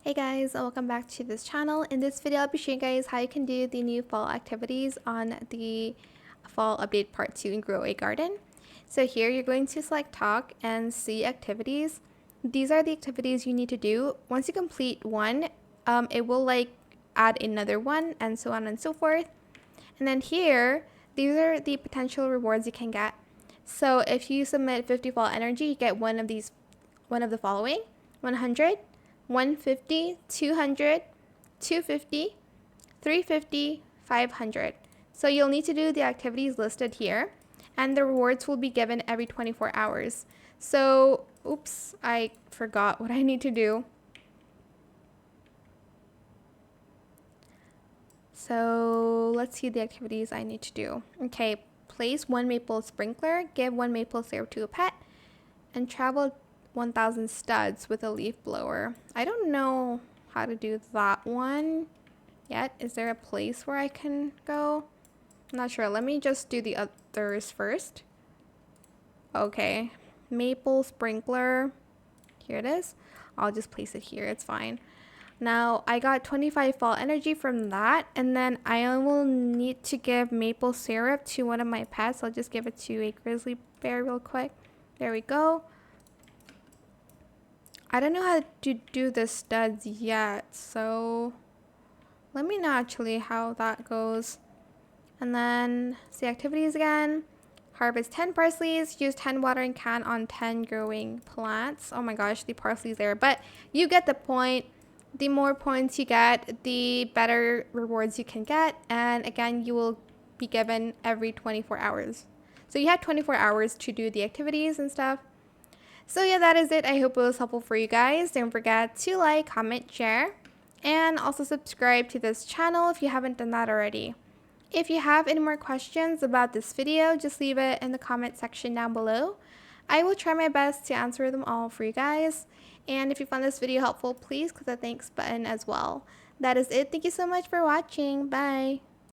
Hey guys, and welcome back to this channel. In this video, I'll be showing you guys how you can do the new fall activities on the fall update part 2 in Grow a Garden. So here you're going to select talk and see activities. These are the activities you need to do. Once you complete one, it will add another one and so on and so forth. And then here, these are the potential rewards you can get. So if you submit 50 fall energy, you get one of the following: 100, 150, 200, 250, 350, 500. So you'll need to do the activities listed here, and the rewards will be given every 24 hours. So, oops, I forgot what I need to do. So let's see the activities I need to do. Okay, place 1 maple sprinkler, give 1 maple syrup to a pet, and travel 1,000 studs with a leaf blower. I don't know how to do that one yet. Is there a place where I can go? I'm not sure. Let me just do the others first. Okay, maple sprinkler. Here it is. I'll just place it here. It's fine. Now I got 25 fall energy from that, and then I will need to give maple syrup to one of my pets. I'll just give it to a grizzly bear real quick. There we go. I don't know how to do the studs yet, so let me know actually how that goes. And then see activities again. Harvest 10 parsleys, use 10 watering can on 10 growing plants. Oh my gosh, the parsley's there, but you get the point. The more points you get, the better rewards you can get, and again, you will be given every 24 hours. So you have 24 hours to do the activities and stuff. So yeah, that is it. I hope it was helpful for you guys. Don't forget to like, comment, share, and also subscribe to this channel if you haven't done that already. If you have any more questions about this video, just leave it in the comment section down below. I will try my best to answer them all for you guys. And if you found this video helpful, please click the thanks button as well. That is it. Thank you so much for watching. Bye.